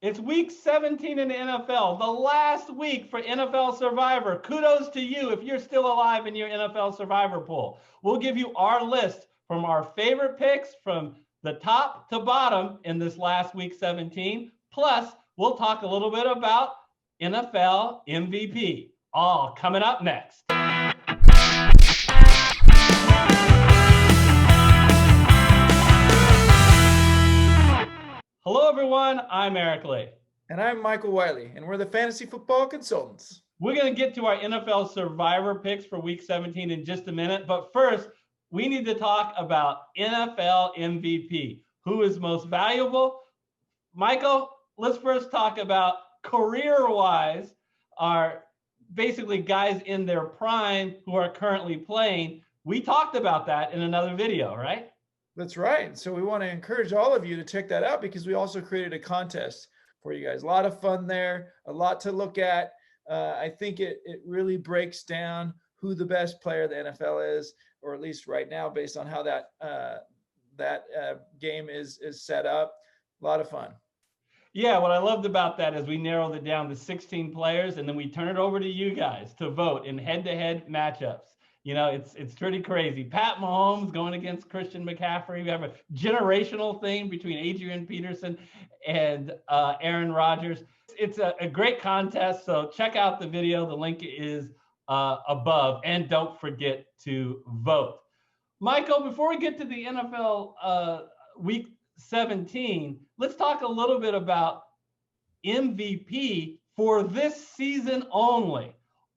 It's week 17 in the NFL, the last week for NFL Survivor. Kudos to you if you're still alive in your NFL Survivor pool. We'll give you our list from our favorite picks from the top to bottom in this last week 17. Plus, we'll talk a little bit about NFL MVP. All coming up next. Hello, everyone. I'm Eric Lee. And I'm Michael Wiley, and we're the Fantasy Football Consultants. We're going to get to our NFL Survivor picks for Week 17 in just a minute. But first, we need to talk about NFL MVP. Who is most valuable? Michael, let's first talk about career-wise, are basically guys in their prime who are currently playing. We talked about that in another video, right? That's right. So we want to encourage all of you to check that out because we also created a contest for you guys. A lot of fun there, a lot to look at. I think it really breaks down who the best player of the NFL is, or at least right now, based on how that game is set up. A lot of fun. Yeah, what I loved about that is we narrowed it down to 16 players, and then we turn it over to you guys to vote in head-to-head matchups. You know, it's pretty crazy. Pat Mahomes going against Christian McCaffrey. We have a generational thing between Adrian Peterson and Aaron Rodgers. It's a great contest, so check out the video. The link is above, and don't forget to vote. Michael, before we get to the NFL Week 17, let's talk a little bit about MVP for this season only.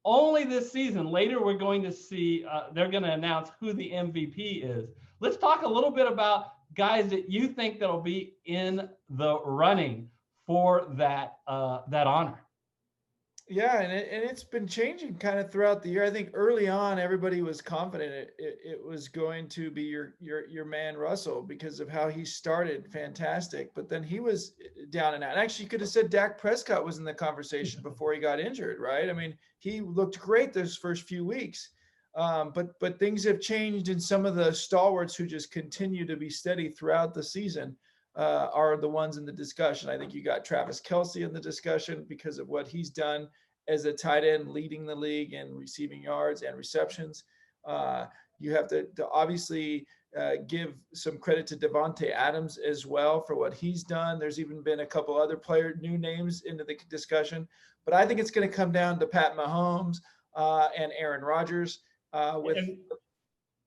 Only this season. Later, we're going to see, they're going to announce who the MVP is. Let's talk a little bit about guys that you think that'll be in the running for that honor. Yeah, and it's been changing kind of throughout the year. I think early on, everybody was confident it was going to be your man Russell because of how he started fantastic, but then he was down and out. Actually, you could have said Dak Prescott was in the conversation before he got injured, right? I mean, he looked great those first few weeks, but things have changed, and some of the stalwarts who just continue to be steady throughout the season are the ones in the discussion. I think you got Travis Kelce in the discussion because of what he's done as a tight end, leading the league in receiving yards and receptions. You have to obviously give some credit to Devontae Adams as well for what he's done. There's even been a couple other new names into the discussion, but I think it's going to come down to Pat Mahomes and Aaron Rodgers with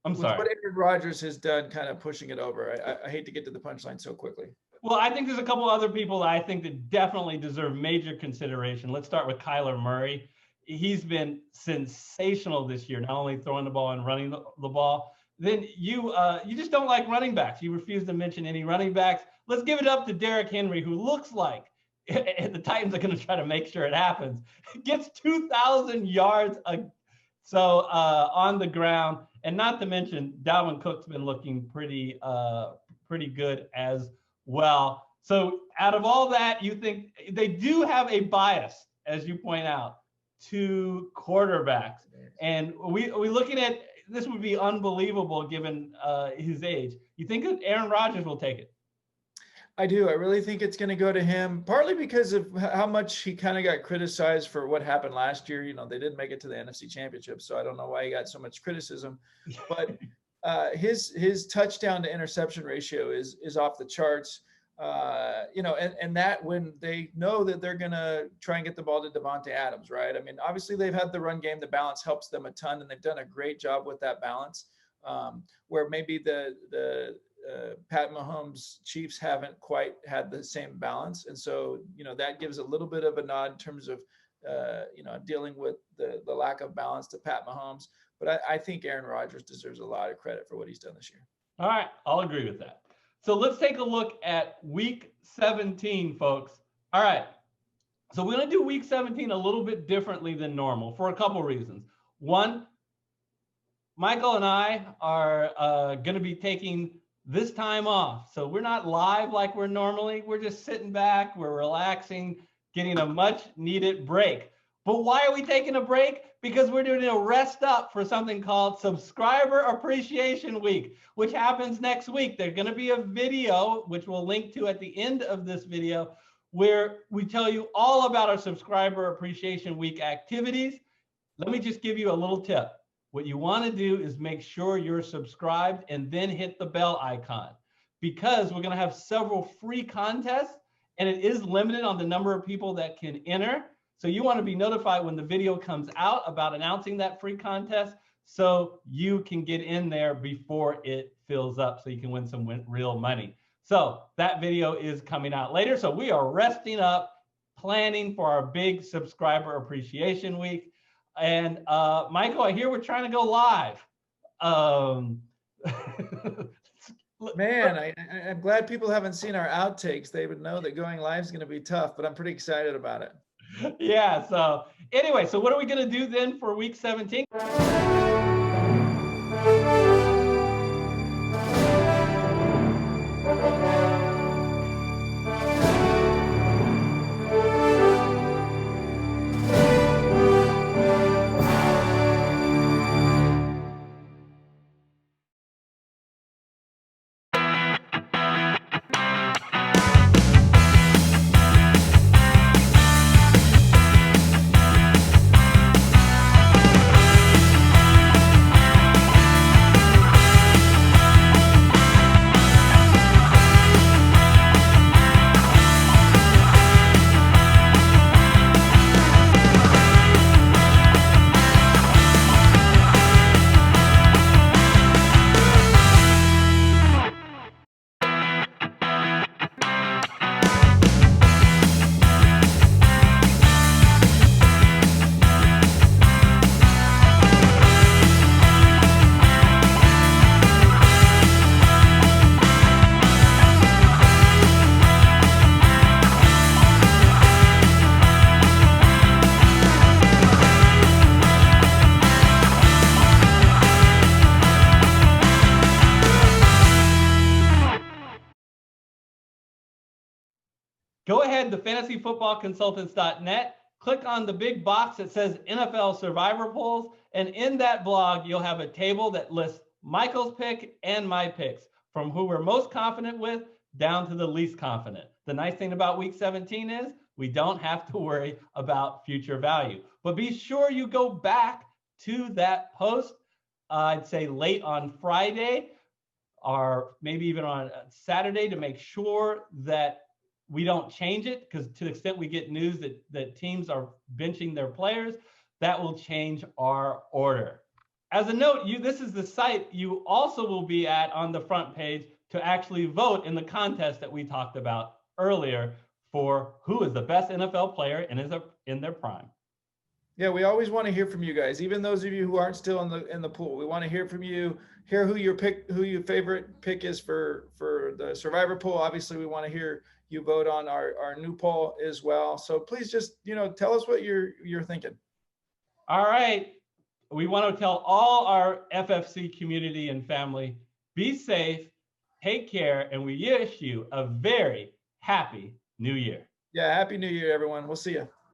what Aaron Rodgers has done, kind of pushing it over. I hate to get to the punchline so quickly. Well, I think there's a couple other people that I think that definitely deserve major consideration. Let's start with Kyler Murray. He's been sensational this year, not only throwing the ball and running the ball. Then you just don't like running backs. You refuse to mention any running backs. Let's give it up to Derrick Henry, who looks like and the Titans are going to try to make sure it happens. Gets 2,000 yards on the ground. And not to mention, Dalvin Cook's been looking pretty good as well. So out of all that, you think they do have a bias, as you point out, to quarterbacks. And we looking at this would be unbelievable given his age. You think that Aaron Rodgers will take it? I do. I really think it's going to go to him, partly because of how much he kind of got criticized for what happened last year. You know, they didn't make it to the NFC Championship, so I don't know why he got so much criticism. But his touchdown to interception ratio is off the charts. And that when they know that they're going to try and get the ball to Devontae Adams, right? I mean, obviously they've had the run game. The balance helps them a ton, and they've done a great job with that balance, where maybe the Pat Mahomes Chiefs haven't quite had the same balance. And so, that gives a little bit of a nod in terms of, dealing with the lack of balance to Pat Mahomes. But I think Aaron Rodgers deserves a lot of credit for what he's done this year. All right. I'll agree with that. So let's take a look at week 17, folks. All right. So we're going to do week 17 a little bit differently than normal for a couple reasons. One, Michael and I are going to be taking this time off. So we're not live like we're normally. We're just sitting back. We're relaxing, getting a much needed break. But why are we taking a break? Because we're doing a rest up for something called Subscriber Appreciation Week, which happens next week. There's going to be a video, which we'll link to at the end of this video, where we tell you all about our Subscriber Appreciation Week activities. Let me just give you a little tip. What you want to do is make sure you're subscribed and then hit the bell icon, because we're going to have several free contests, and it is limited on the number of people that can enter. So you want to be notified when the video comes out about announcing that free contest, so you can get in there before it fills up, so you can win some real money. So that video is coming out later. So we are resting up, planning for our big Subscriber Appreciation Week. And Michael, I hear we're trying to go live. Man, I'm glad people haven't seen our outtakes. They would know that going live is going to be tough, but I'm pretty excited about it. Yeah. So anyway, so what are we going to do then for week 17? Go ahead to fantasyfootballconsultants.net, click on the big box that says NFL Survivor Pools, and in that blog, you'll have a table that lists Michael's pick and my picks, from who we're most confident with down to the least confident. The nice thing about week 17 is we don't have to worry about future value. But be sure you go back to that post, I'd say late on Friday, or maybe even on Saturday, to make sure that we don't change it, because to the extent we get news that teams are benching their players, that will change our order. As a note, this is the site you also will be at on the front page to actually vote in the contest that we talked about earlier for who is the best NFL player in their prime. Yeah, we always want to hear from you guys, even those of you who aren't still in the pool. We want to hear from you, hear who your favorite pick is for the Survivor Pool. Obviously, we want to hear you vote on our new poll as well. So please just, tell us what you're thinking. All right. We want to tell all our FFC community and family, be safe, take care, and we wish you a very happy new year. Yeah, happy new year, everyone. We'll see you.